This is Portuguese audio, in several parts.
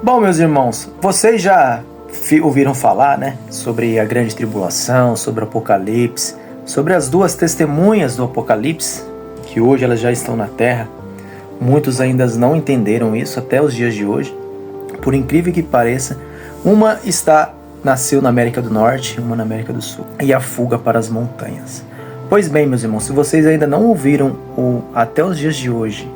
Bom, meus irmãos, vocês já ouviram falar, né, sobre a grande tribulação, sobre o Apocalipse, sobre as duas testemunhas do Apocalipse, que hoje elas já estão na Terra. Muitos ainda não entenderam isso até os dias de hoje. Por incrível que pareça, uma nasceu na América do Norte, uma na América do Sul, e a fuga para as montanhas. Pois bem, meus irmãos, se vocês ainda não ouviram até os dias de hoje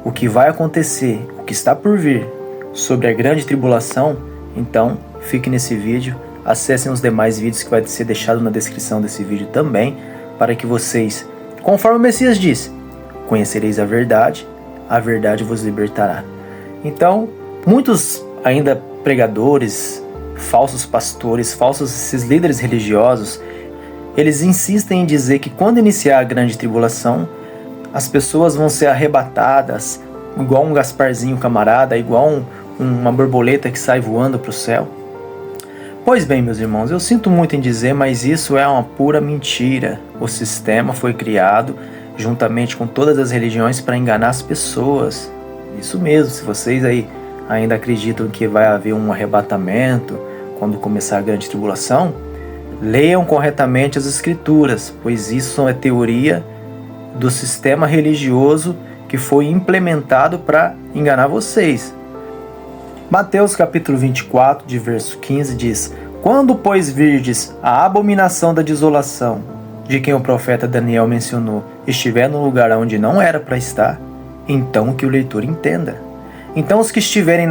o que vai acontecer, o que está por vir sobre a grande tribulação, então fique nesse vídeo, acessem os demais vídeos que vai ser deixado na descrição desse vídeo também, para que vocês, conforme o Messias disse, conhecereis a verdade vos libertará. Então, muitos ainda pregadores, falsos pastores, esses líderes religiosos, eles insistem em dizer que quando iniciar a grande tribulação, as pessoas vão ser arrebatadas, igual um Gasparzinho camarada, igual uma borboleta que sai voando para o céu. Pois bem, meus irmãos, eu sinto muito em dizer, mas isso é uma pura mentira. O sistema foi criado juntamente com todas as religiões para enganar as pessoas. Isso mesmo, se vocês aí ainda acreditam que vai haver um arrebatamento quando começar a grande tribulação, leiam corretamente as escrituras, pois isso é teoria do sistema religioso que foi implementado para enganar vocês. Mateus capítulo 24, de verso 15 diz: Quando, pois, virdes a abominação da desolação, de quem o profeta Daniel mencionou, estiver no lugar onde não era para estar, então que o leitor entenda. Então os que estiverem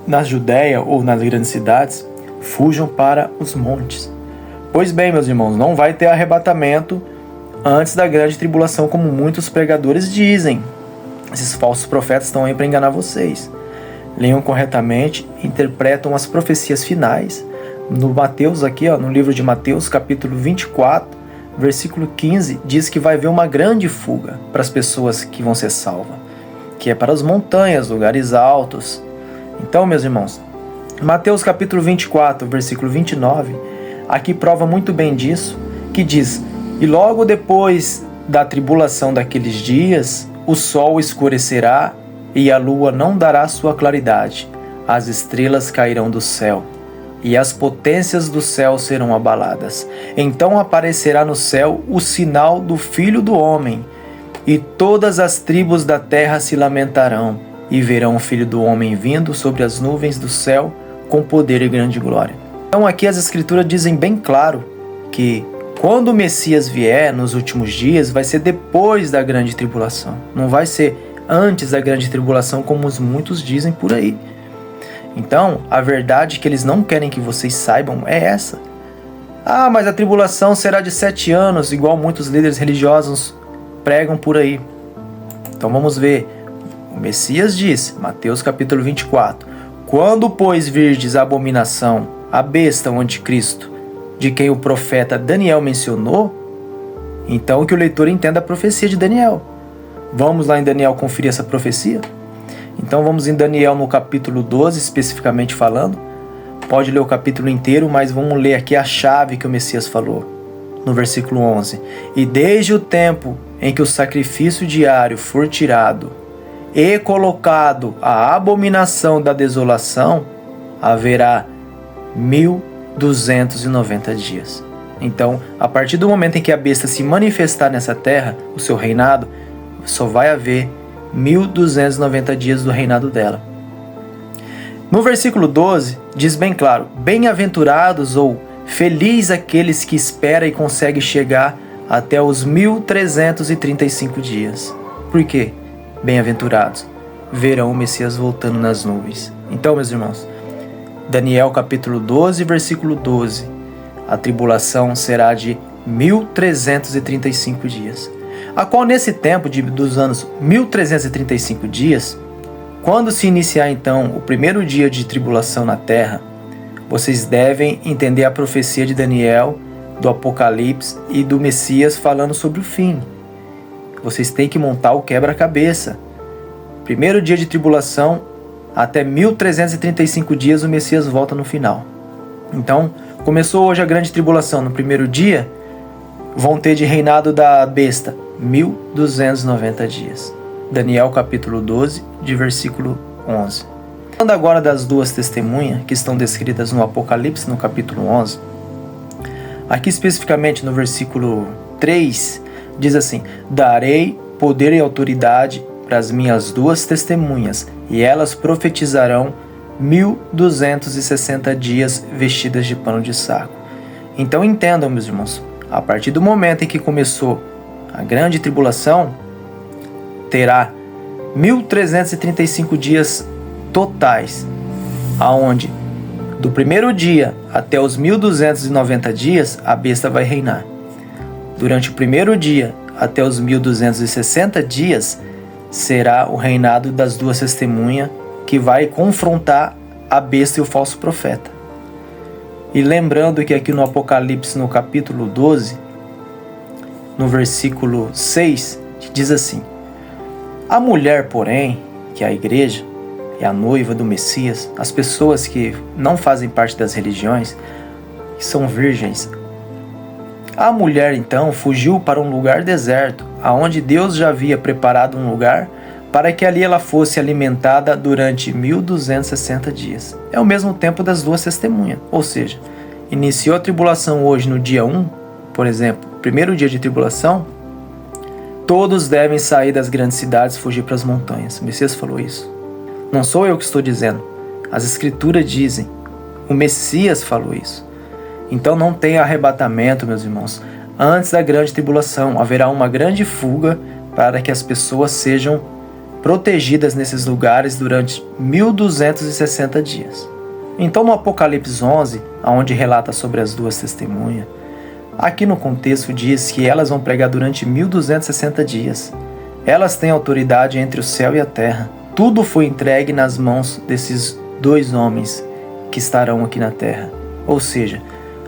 na Judéia ou nas grandes cidades, fujam para os montes. Pois bem, meus irmãos, não vai ter arrebatamento antes da grande tribulação, como muitos pregadores dizem. Esses falsos profetas estão aí para enganar vocês. Leiam corretamente, interpretam as profecias finais. No Mateus aqui, no livro de Mateus, capítulo 24, versículo 15, diz que vai haver uma grande fuga para as pessoas que vão ser salvas, que é para as montanhas, lugares altos. Então, meus irmãos, Mateus capítulo 24, versículo 29, aqui prova muito bem disso, que diz: E logo depois da tribulação daqueles dias, o sol escurecerá e a lua não dará sua claridade, as estrelas cairão do céu, e as potências do céu serão abaladas. Então aparecerá no céu o sinal do Filho do Homem, e todas as tribos da terra se lamentarão, e verão o Filho do Homem vindo sobre as nuvens do céu, com poder e grande glória. Então aqui as escrituras dizem bem claro que quando o Messias vier nos últimos dias, vai ser depois da grande tribulação. Não vai ser antes da grande tribulação, como muitos dizem por aí. Então, a verdade que eles não querem que vocês saibam é essa. Ah, mas a tribulação será de 7 anos, igual muitos líderes religiosos pregam por aí. Então vamos ver. O Messias disse, Mateus capítulo 24, Quando, pois, virdes a abominação, a besta, o anticristo, de quem o profeta Daniel mencionou, então que o leitor entenda a profecia de Daniel. Vamos lá em Daniel conferir essa profecia? Então vamos em Daniel no capítulo 12, especificamente falando. Pode ler o capítulo inteiro, mas vamos ler aqui a chave que o Messias falou. No versículo 11. E desde o tempo em que o sacrifício diário for tirado e colocado a abominação da desolação, haverá 1290 dias. Então, a partir do momento em que a besta se manifestar nessa terra, o seu reinado, só vai haver 1290 dias do reinado dela. No versículo 12, diz bem claro: Bem-aventurados ou feliz aqueles que esperam e conseguem chegar até os 1335 dias. Por quê? Bem-aventurados, verão o Messias voltando nas nuvens. Então, meus irmãos, Daniel capítulo 12, versículo 12, a tribulação será de 1335 dias. A qual nesse tempo dos anos 1335 dias, quando se iniciar então o primeiro dia de tribulação na terra, vocês devem entender a profecia de Daniel, do Apocalipse e do Messias falando sobre o fim. Vocês têm que montar o quebra-cabeça. Primeiro dia de tribulação, até 1335 dias o Messias volta no final. Então, começou hoje a grande tribulação. No primeiro dia, vão ter de reinado da besta 1290 dias. Daniel capítulo 12, de versículo 11. Falando agora das duas testemunhas que estão descritas no Apocalipse, no capítulo 11, aqui especificamente no versículo 3, diz assim: darei poder e autoridade para as minhas duas testemunhas, e elas profetizarão 1260 dias vestidas de pano de saco. Então entendam, meus irmãos, a partir do momento em que começou a grande tribulação, terá 1335 dias totais, aonde do primeiro dia até os 1290 dias a besta vai reinar. Durante o primeiro dia até os 1260 dias será o reinado das duas testemunhas, que vai confrontar a besta e o falso profeta. E lembrando que aqui no Apocalipse, no capítulo 12, no versículo 6, diz assim: a mulher, porém, que é a igreja, é a noiva do Messias, as pessoas que não fazem parte das religiões, que são virgens. A mulher, então, fugiu para um lugar deserto, aonde Deus já havia preparado um lugar para que ali ela fosse alimentada durante 1260 dias. É o mesmo tempo das duas testemunhas, ou seja, iniciou a tribulação hoje no dia 1, por exemplo, primeiro dia de tribulação, todos devem sair das grandes cidades e fugir para as montanhas. O Messias falou isso. Não sou eu que estou dizendo, as escrituras dizem, o Messias falou isso. Então não tem arrebatamento, meus irmãos. Antes da grande tribulação haverá uma grande fuga para que as pessoas sejam protegidas nesses lugares durante 1260 dias. Então no Apocalipse 11, onde relata sobre as duas testemunhas, aqui no contexto diz que elas vão pregar durante 1260 dias. Elas têm autoridade entre o céu e a terra. Tudo foi entregue nas mãos desses dois homens que estarão aqui na terra. Ou seja,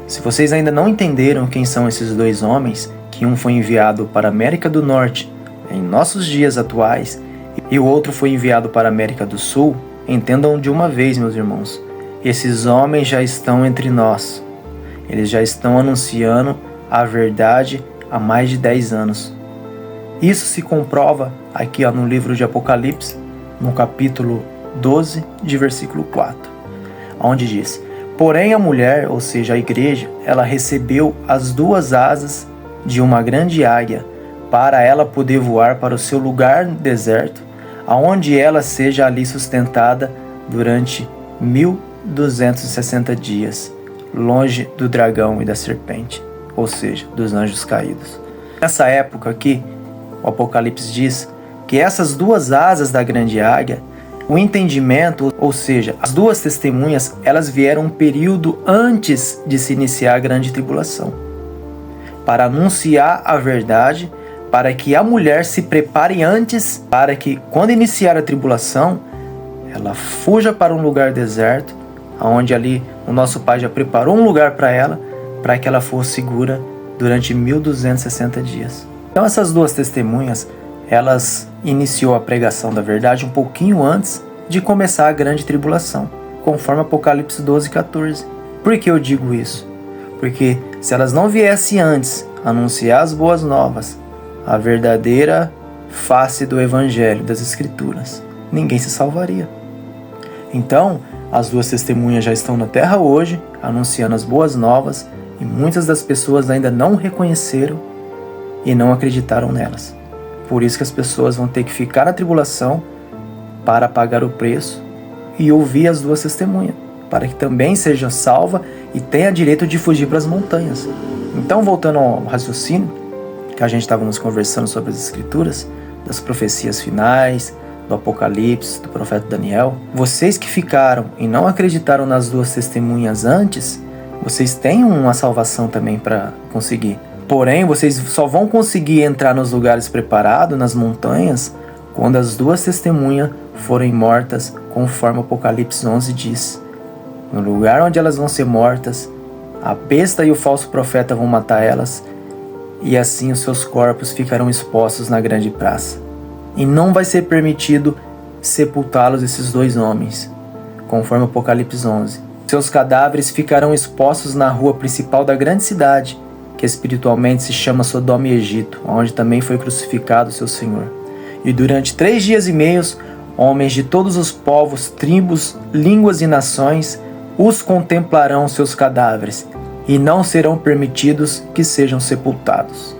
se vocês ainda não entenderam quem são esses dois homens, que um foi enviado para a América do Norte em nossos dias atuais e o outro foi enviado para a América do Sul, entendam de uma vez, meus irmãos, esses homens já estão entre nós. Eles já estão anunciando a verdade há mais de 10 anos. Isso se comprova aqui no livro de Apocalipse, no capítulo 12, de versículo 4, onde diz: porém a mulher, ou seja, a igreja, ela recebeu as duas asas de uma grande águia, para ela poder voar para o seu lugar no deserto, aonde ela seja ali sustentada durante 1260 dias, longe do dragão e da serpente, ou seja, dos anjos caídos. Nessa época aqui, o Apocalipse diz que essas duas asas da grande águia, o entendimento, ou seja, as duas testemunhas, elas vieram um período antes de se iniciar a grande tribulação, para anunciar a verdade, para que a mulher se prepare antes, para que quando iniciar a tribulação, ela fuja para um lugar deserto, onde ali o nosso Pai já preparou um lugar para ela, para que ela fosse segura durante 1260 dias. Então essas duas testemunhas, elas iniciou a pregação da verdade um pouquinho antes de começar a grande tribulação, conforme Apocalipse 12, 14. Por que eu digo isso? Porque se elas não viessem antes anunciar as boas novas, a verdadeira face do Evangelho, das Escrituras, ninguém se salvaria. Então, as duas testemunhas já estão na terra hoje, anunciando as boas novas, e muitas das pessoas ainda não reconheceram e não acreditaram nelas. Por isso que as pessoas vão ter que ficar na tribulação para pagar o preço e ouvir as duas testemunhas, para que também seja salva e tenha direito de fugir para as montanhas. Então, voltando ao raciocínio, que a gente estávamos conversando sobre as Escrituras, das profecias finais, do Apocalipse, do profeta Daniel, vocês que ficaram e não acreditaram nas duas testemunhas antes, vocês têm uma salvação também para conseguir. Porém, vocês só vão conseguir entrar nos lugares preparados, nas montanhas, quando as duas testemunhas forem mortas, conforme o Apocalipse 11 diz. No lugar onde elas vão ser mortas, a besta e o falso profeta vão matar elas, e assim os seus corpos ficarão expostos na grande praça. E não vai ser permitido sepultá-los esses dois homens, conforme Apocalipse 11. Seus cadáveres ficarão expostos na rua principal da grande cidade, que espiritualmente se chama Sodoma e Egito, onde também foi crucificado seu Senhor. E durante 3 dias e meio, Homens de todos os povos, tribos, línguas e nações os contemplarão seus cadáveres, e não serão permitidos que sejam sepultados.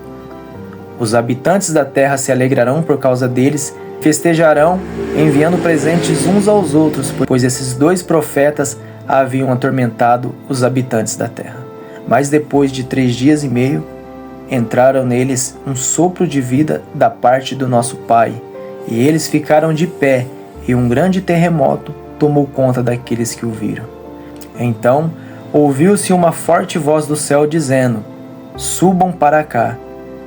Os habitantes da terra se alegrarão por causa deles, festejarão, enviando presentes uns aos outros, pois esses 2 profetas haviam atormentado os habitantes da terra. Mas depois de 3 dias e meio, entraram neles um sopro de vida da parte do nosso Pai, e eles ficaram de pé, e um grande terremoto tomou conta daqueles que o viram. Então ouviu-se uma forte voz do céu dizendo: subam para cá.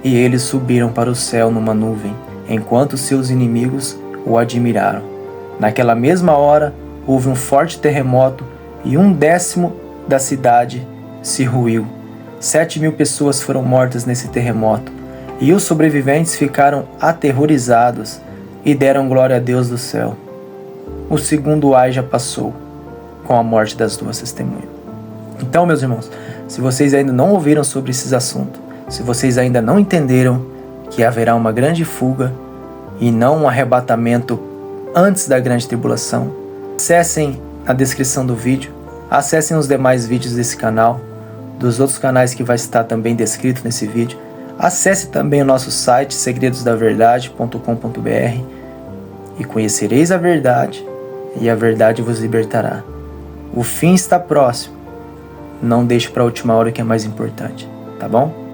E eles subiram para o céu numa nuvem, enquanto seus inimigos o admiraram. Naquela mesma hora houve um forte terremoto, e 1/10 da cidade se ruiu. 7.000 pessoas foram mortas nesse terremoto, e os sobreviventes ficaram aterrorizados e deram glória a Deus do céu. O segundo ai já passou, com a morte das 2 testemunhas. Então, meus irmãos, se vocês ainda não ouviram sobre esses assuntos, se vocês ainda não entenderam que haverá uma grande fuga e não um arrebatamento antes da grande tribulação, acessem a descrição do vídeo, acessem os demais vídeos desse canal, dos outros canais que vai estar também descrito nesse vídeo. Acesse também o nosso site segredosdaverdade.com.br e conhecereis a verdade, e a verdade vos libertará. O fim está próximo. Não deixe para a última hora, que é mais importante, tá bom?